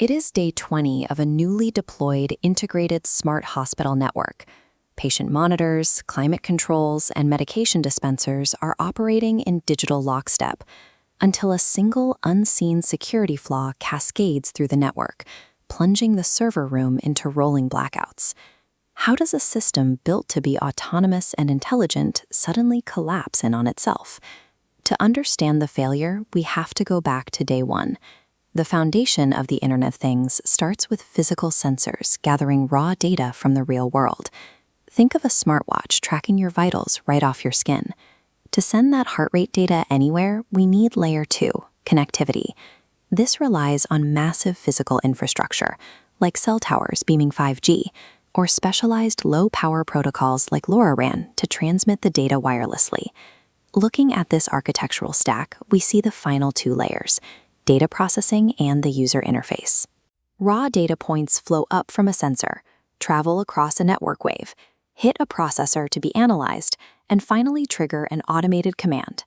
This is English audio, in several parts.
It is day 20 of a newly deployed integrated smart hospital network. Patient monitors, climate controls, and medication dispensers are operating in digital lockstep until a single unseen security flaw cascades through the network, plunging the server room into rolling blackouts. How does a system built to be autonomous and intelligent suddenly collapse in on itself? To understand the failure, we have to go back to day 1. The foundation of the Internet of Things starts with physical sensors gathering raw data from the real world. Think of a smartwatch tracking your vitals right off your skin. To send that heart rate data anywhere, we need layer 2, connectivity. This relies on massive physical infrastructure, like cell towers beaming 5G, or specialized low-power protocols like LoRaWAN to transmit the data wirelessly. Looking at this architectural stack, we see the final 2 layers: data processing and the user interface. Raw data points flow up from a sensor, travel across a network wave, hit a processor to be analyzed, and finally trigger an automated command.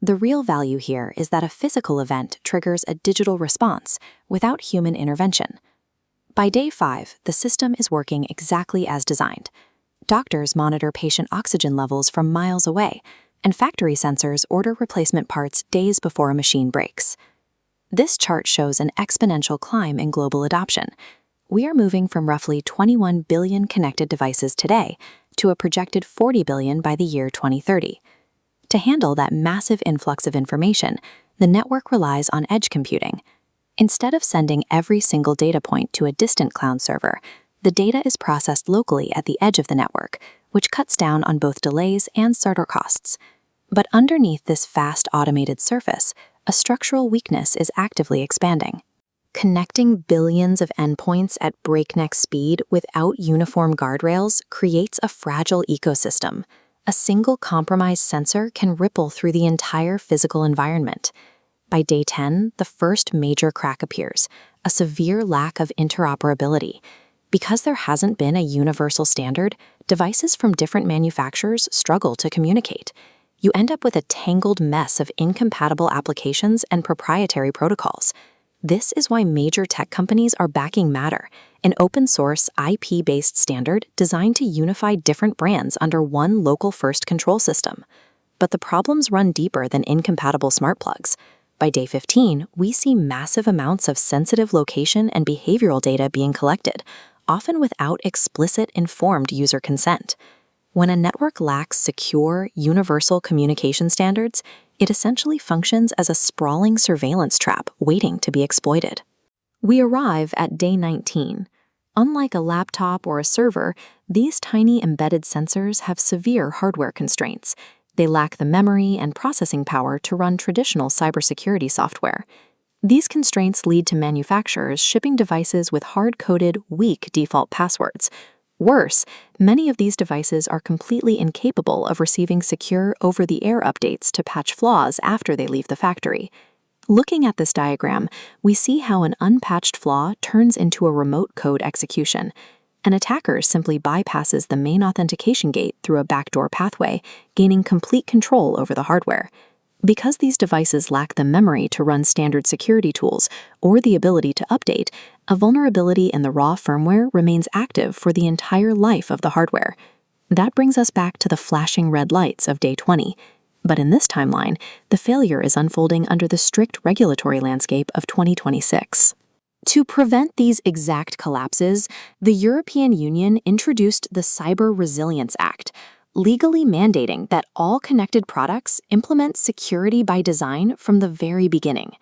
The real value here is that a physical event triggers a digital response without human intervention. By day 5, the system is working exactly as designed. Doctors monitor patient oxygen levels from miles away, and factory sensors order replacement parts days before a machine breaks. This chart shows an exponential climb in global adoption. We are moving from roughly 21 billion connected devices today to a projected 40 billion by the year 2030. To handle that massive influx of information, the network relies on edge computing. Instead of sending every single data point to a distant cloud server, the data is processed locally at the edge of the network, which cuts down on both delays and startup costs. But underneath this fast automated surface, a structural weakness is actively expanding. Connecting billions of endpoints at breakneck speed without uniform guardrails creates a fragile ecosystem. A single compromised sensor can ripple through the entire physical environment. By day 10, the first major crack appears: a severe lack of interoperability. Because there hasn't been a universal standard, devices from different manufacturers struggle to communicate. You end up with a tangled mess of incompatible applications and proprietary protocols. This is why major tech companies are backing Matter, an open-source, IP-based standard designed to unify different brands under one local-first control system. But the problems run deeper than incompatible smart plugs. By day 15, we see massive amounts of sensitive location and behavioral data being collected, often without explicit informed user consent. When a network lacks secure, universal communication standards, it essentially functions as a sprawling surveillance trap waiting to be exploited. We arrive at day 19. Unlike a laptop or a server, these tiny embedded sensors have severe hardware constraints. They lack the memory and processing power to run traditional cybersecurity software. These constraints lead to manufacturers shipping devices with hard-coded, weak default passwords. Worse, many of these devices are completely incapable of receiving secure over-the-air updates to patch flaws after they leave the factory. Looking at this diagram, we see how an unpatched flaw turns into a remote code execution. An attacker simply bypasses the main authentication gate through a backdoor pathway, gaining complete control over the hardware. Because these devices lack the memory to run standard security tools or the ability to update, a vulnerability in the raw firmware remains active for the entire life of the hardware. That brings us back to the flashing red lights of day 20. But in this timeline, the failure is unfolding under the strict regulatory landscape of 2026. To prevent these exact collapses, the European Union introduced the Cyber Resilience Act, legally mandating that all connected products implement security by design from the very beginning.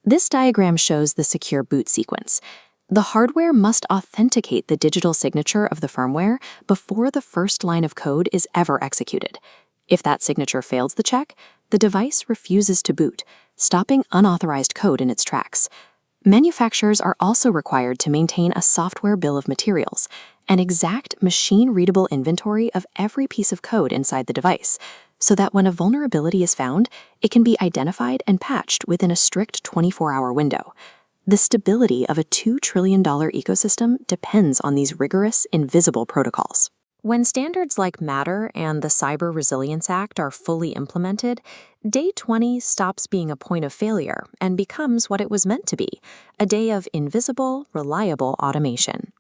This diagram shows the secure boot sequence. The hardware must authenticate the digital signature of the firmware before the first line of code is ever executed. If that signature fails the check, the device refuses to boot, stopping unauthorized code in its tracks. Manufacturers are also required to maintain a software bill of materials, an exact machine-readable inventory of every piece of code inside the device, so that when a vulnerability is found, it can be identified and patched within a strict 24-hour window. The stability of a $2 trillion ecosystem depends on these rigorous, invisible protocols. When standards like Matter and the Cyber Resilience Act are fully implemented, Day 20 stops being a point of failure and becomes what it was meant to be, a day of invisible, reliable automation.